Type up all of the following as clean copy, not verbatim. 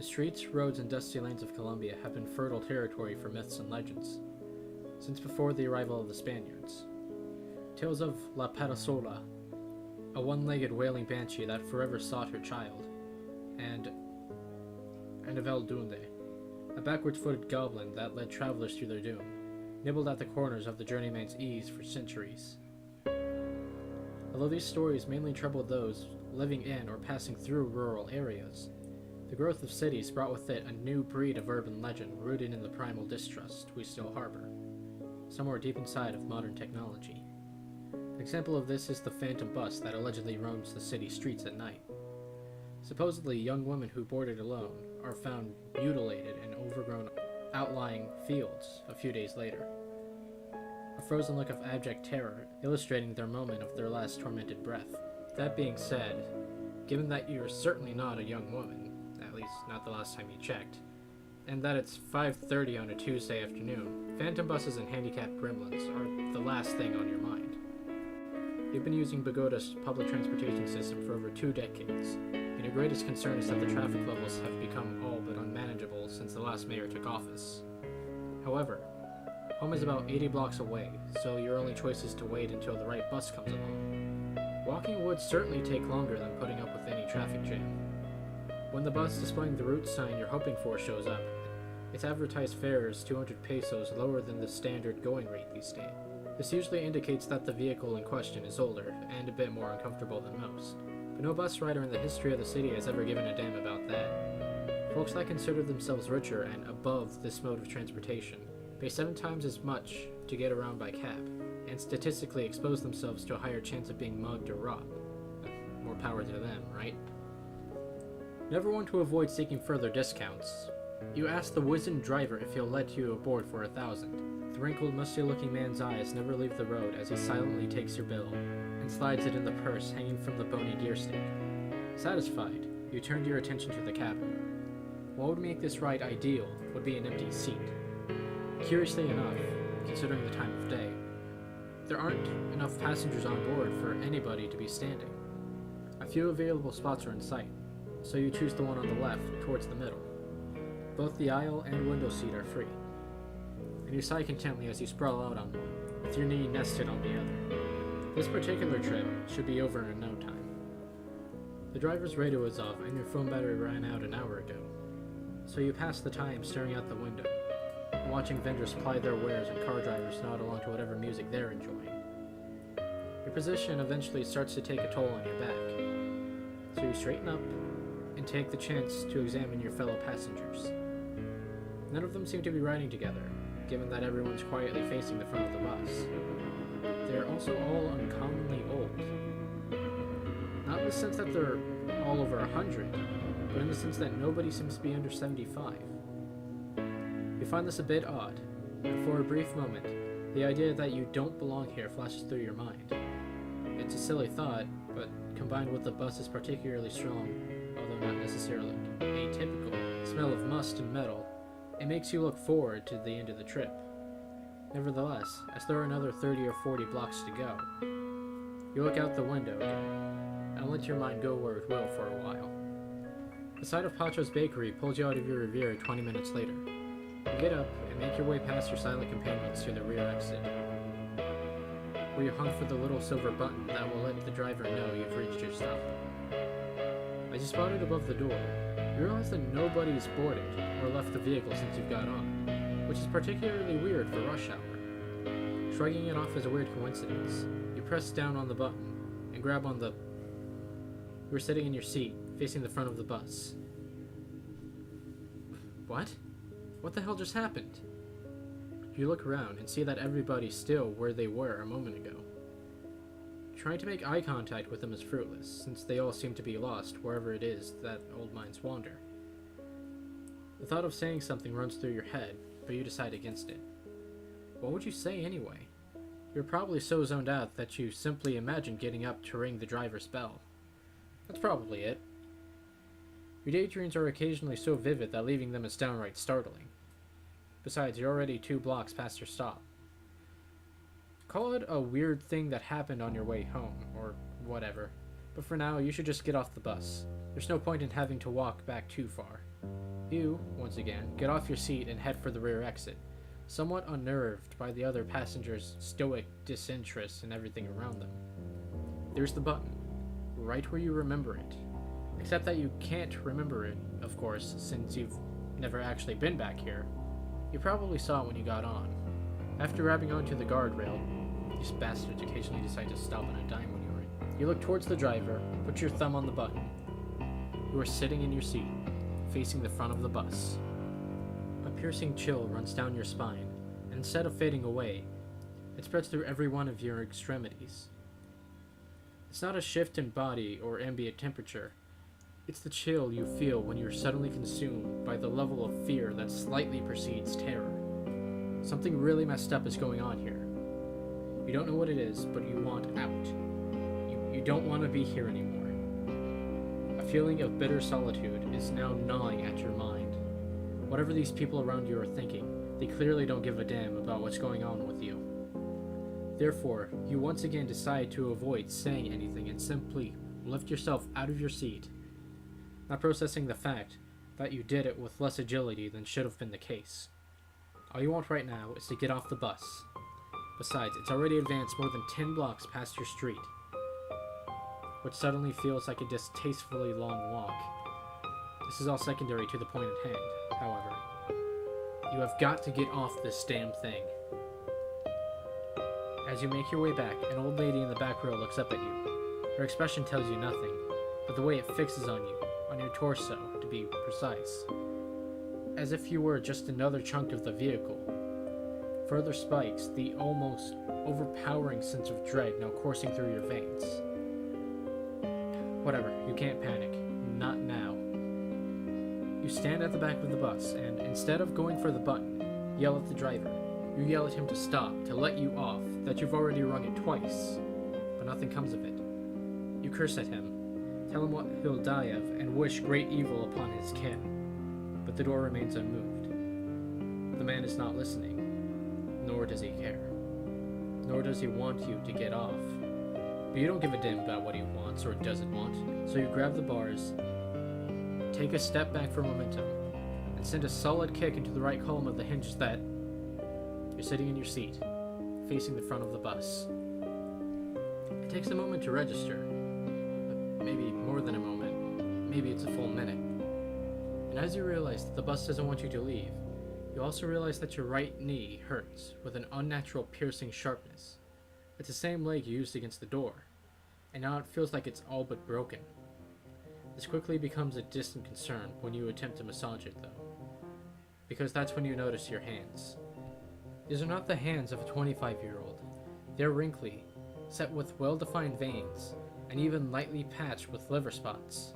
The streets, roads, and dusty lanes of Colombia have been fertile territory for myths and legends, since before the arrival of the Spaniards. Tales of La Parasola, a one-legged wailing banshee that forever sought her child, and of El Duende, a backwards-footed goblin that led travelers to their doom, nibbled at the corners of the journeyman's ease for centuries. Although these stories mainly troubled those living in or passing through rural areas, the growth of cities brought with it a new breed of urban legend rooted in the primal distrust we still harbor, somewhere deep inside of modern technology. An example of this is the phantom bus that allegedly roams the city streets at night. Supposedly, young women who boarded alone are found mutilated in overgrown outlying fields a few days later, a frozen look of abject terror illustrating their moment of their last tormented breath. That being said, given that you're certainly not a young woman, at least not the last time you checked, and that it's 5:30 on a Tuesday afternoon, phantom buses and handicapped gremlins are the last thing on your mind. You've been using Bogota's public transportation system for over 2 decades, and your greatest concern is that the traffic levels have become all but unmanageable since the last mayor took office. However, home is about 80 blocks away, so your only choice is to wait until the right bus comes along. Walking would certainly take longer than putting up with any traffic jam. When the bus displaying the route sign you're hoping for shows up, its advertised fare is 200 pesos lower than the standard going rate these days. This usually indicates that the vehicle in question is older and a bit more uncomfortable than most, but no bus rider in the history of the city has ever given a damn about that. Folks that consider themselves richer and above this mode of transportation pay 7 times as much to get around by cab, and statistically expose themselves to a higher chance of being mugged or robbed. More power to them, right? Never one to avoid seeking further discounts, you ask the wizened driver if he'll let you aboard for 1,000. The wrinkled, musty-looking man's eyes never leave the road as he silently takes your bill and slides it in the purse hanging from the bony deer stick. Satisfied, you turned your attention to the cabin. What would make this ride ideal would be an empty seat. Curiously enough, considering the time of day, there aren't enough passengers on board for anybody to be standing. A few available spots are in sight, so you choose the one on the left, towards the middle. Both the aisle and window seat are free, and you sigh contently as you sprawl out on one, with your knee nested on the other. This particular trip should be over in no time. The driver's radio is off and your phone battery ran out an hour ago, so you pass the time staring out the window, watching vendors ply their wares and car drivers nod along to whatever music they're enjoying. Your position eventually starts to take a toll on your back, so you straighten up and take the chance to examine your fellow passengers. None of them seem to be riding together, given that everyone's quietly facing the front of the bus. They are also all uncommonly old. Not in the sense that they're all over 100, but in the sense that nobody seems to be under 75. You find this a bit odd, and for a brief moment, the idea that you don't belong here flashes through your mind. It's a silly thought, but combined with the bus's particularly strong, although not necessarily atypical, smell of must and metal, it makes you look forward to the end of the trip. Nevertheless, as there are another 30 or 40 blocks to go, you look out the window again, and let your mind go where it will for a while. The sight of Pacho's Bakery pulls you out of your reverie 20 minutes later. You get up and make your way past your silent companions to the rear exit, where you hunt for the little silver button that will let the driver know you've reached your stop. As you spot it above the door, you realize that nobody's boarded or left the vehicle since you've got on, which is particularly weird for rush hour. Shrugging it off as a weird coincidence, you press down on the button and grab on the... You were sitting in your seat, facing the front of the bus. What? What the hell just happened? You look around and see that everybody's still where they were a moment ago. Trying to make eye contact with them is fruitless, since they all seem to be lost wherever it is that old minds wander. The thought of saying something runs through your head, but you decide against it. What would you say anyway? You're probably so zoned out that you simply imagine getting up to ring the driver's bell. That's probably it. Your daydreams are occasionally so vivid that leaving them is downright startling. Besides, you're already 2 blocks past your stop. Call it a weird thing that happened on your way home, or whatever, but for now you should just get off the bus. There's no point in having to walk back too far. You, once again, get off your seat and head for the rear exit, somewhat unnerved by the other passengers' stoic disinterest in everything around them. There's the button, right where you remember it. Except that you can't remember it, of course, since you've never actually been back here. You probably saw it when you got on. After grabbing onto the guardrail, these bastards occasionally decide to stop on a dime when you're in. You look towards the driver, put your thumb on the button. You are sitting in your seat, facing the front of the bus. A piercing chill runs down your spine, and instead of fading away, it spreads through every one of your extremities. It's not a shift in body or ambient temperature. It's the chill you feel when you're suddenly consumed by the level of fear that slightly precedes terror. Something really messed up is going on here. You don't know what it is, but you want out. You don't want to be here anymore. A feeling of bitter solitude is now gnawing at your mind. Whatever these people around you are thinking, they clearly don't give a damn about what's going on with you. Therefore, you once again decide to avoid saying anything and simply lift yourself out of your seat, not processing the fact that you did it with less agility than should have been the case. All you want right now is to get off the bus. Besides, it's already advanced more than 10 blocks past your street, which suddenly feels like a distastefully long walk. This is all secondary to the point at hand, however. You have got to get off this damn thing. As you make your way back, an old lady in the back row looks up at you. Her expression tells you nothing, but the way it fixes on you, on your torso, to be precise, as if you were just another chunk of the vehicle, further spikes the almost overpowering sense of dread now coursing through your veins. Whatever, you can't panic. Not now. You stand at the back of the bus, and instead of going for the button, yell at the driver. You yell at him to stop, to let you off, that you've already rung it twice, but nothing comes of it. You curse at him, tell him what he'll die of, and wish great evil upon his kin, but the door remains unmoved. The man is not listening, nor does he care, nor does he want you to get off. But you don't give a damn about what he wants or doesn't want, so you grab the bars, take a step back for momentum, and send a solid kick into the right column of the hinge that you're sitting in your seat, facing the front of the bus. It takes a moment to register, maybe more than a moment, maybe it's a full minute. And as you realize that the bus doesn't want you to leave, you also realize that your right knee hurts with an unnatural piercing sharpness. It's the same leg you used against the door, and now it feels like it's all but broken. This quickly becomes a distant concern when you attempt to massage it, though, because that's when you notice your hands. These are not the hands of a 25-year-old. They're wrinkly, set with well-defined veins, and even lightly patched with liver spots.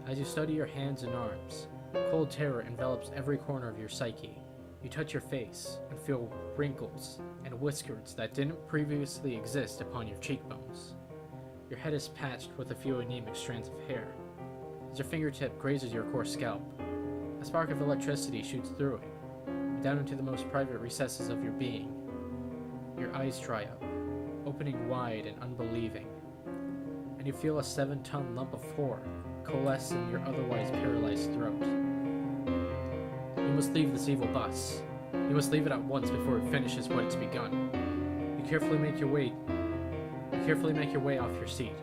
As you study your hands and arms, cold terror envelops every corner of your psyche. You touch your face and feel wrinkles and whiskers that didn't previously exist upon your cheekbones. Your head is patched with a few anemic strands of hair. As your fingertip grazes your coarse scalp, a spark of electricity shoots through it, down into the most private recesses of your being. Your eyes dry up, opening wide and unbelieving, and you feel a 7-ton lump of horror coalesce in your otherwise paralyzed throat. You must leave this evil bus. You must leave it at once before it finishes what it's begun. You carefully make your way off your seat.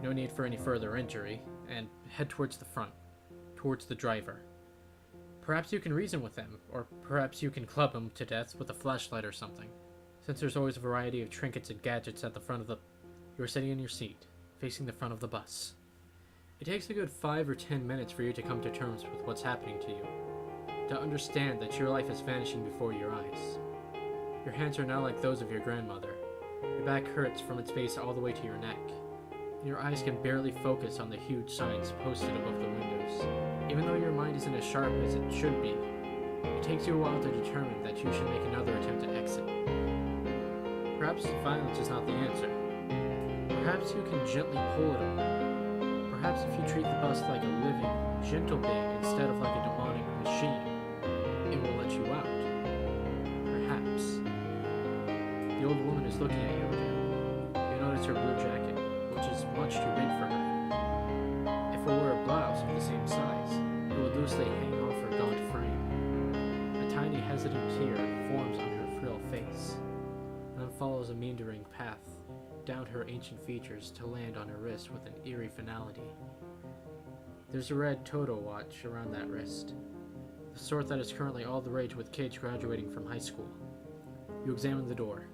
No need for any further injury, and head towards the front, towards the driver. Perhaps you can reason with him, or perhaps you can club him to death with a flashlight or something, since there's always a variety of trinkets and gadgets at the front of the... You are sitting in your seat, facing the front of the bus. It takes a good 5 or 10 minutes for you to come to terms with what's happening to you, to understand that your life is vanishing before your eyes. Your hands are now like those of your grandmother. Your back hurts from its base all the way to your neck, and your eyes can barely focus on the huge signs posted above the windows. Even though your mind isn't as sharp as it should be, it takes you a while to determine that you should make another attempt to exit. Perhaps violence is not the answer. Perhaps you can gently pull it over. Perhaps if you treat the bus like a living, gentle being instead of like a demonic machine, it will let you out. Perhaps. The old woman is looking at you again. You notice her blue jacket, which is much too big for her. If it were a blouse of the same size, it would loosely follows a meandering path down her ancient features to land on her wrist with an eerie finality. There's a red Toto watch around that wrist, the sort that is currently all the rage with kids graduating from high school. You examine the door.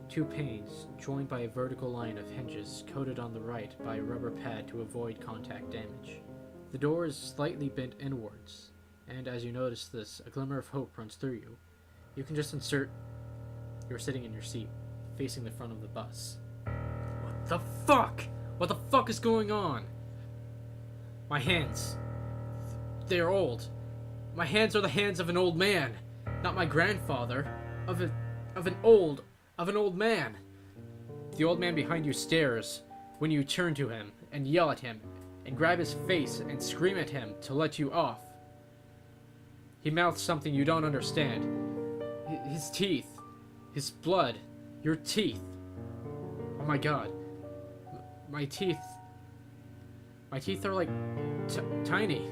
2 panes, joined by a vertical line of hinges coated on the right by a rubber pad to avoid contact damage. The door is slightly bent inwards, and as you notice this, a glimmer of hope runs through you. You can just insert you're sitting in your seat, facing the front of the bus. What the fuck? What the fuck is going on? My hands. They are old. My hands are the hands of an old man, not my grandfather. Of an old man. The old man behind you stares when you turn to him and yell at him and grab his face and scream at him to let you off. He mouths something you don't understand. His teeth. His blood. Your teeth. Oh my god. My teeth. My teeth are like tiny.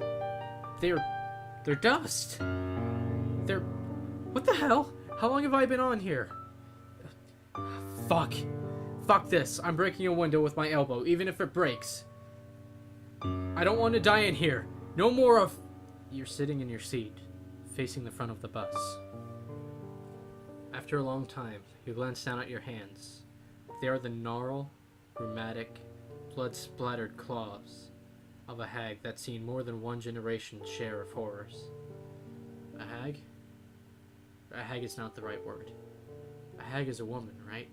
They're dust. They're... What the hell? How long have I been on here? Fuck. Fuck this. I'm breaking a window with my elbow, even if it breaks. I don't want to die in here. No more of... You're sitting in your seat, facing the front of the bus. After a long time, you glance down at your hands. They are the gnarled, rheumatic, blood-splattered claws of a hag that's seen more than one generation's share of horrors. A hag? A hag is not the right word. A hag is a woman, right?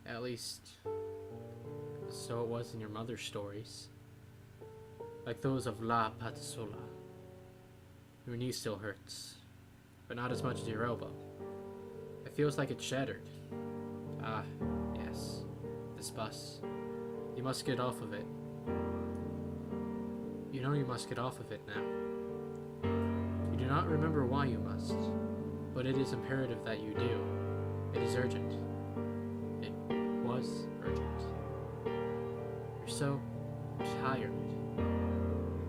At least, so it was in your mother's stories. Like those of La Patasola. Your knee still hurts, but not as much as your elbow. It feels like it's shattered. Ah, yes. This bus. You must get off of it. You know you must get off of it now. You do not remember why you must, but it is imperative that you do. It is urgent. It was urgent. You're so tired.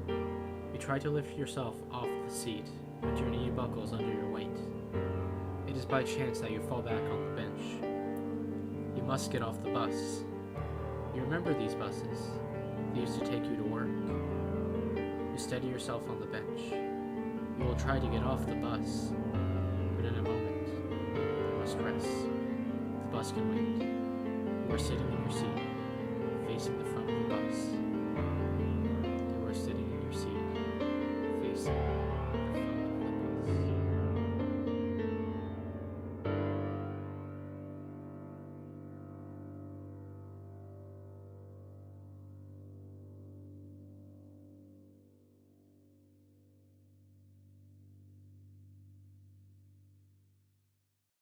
You try to lift yourself off the seat, but your knee buckles under your weight. It is by chance that you fall back on the bench. You must get off the bus. You remember these buses. They used to take you to work. You steady yourself on the bench. You will try to get off the bus, but in a moment, you must rest. The bus can wait. You are sitting in your seat, facing the front of the bus.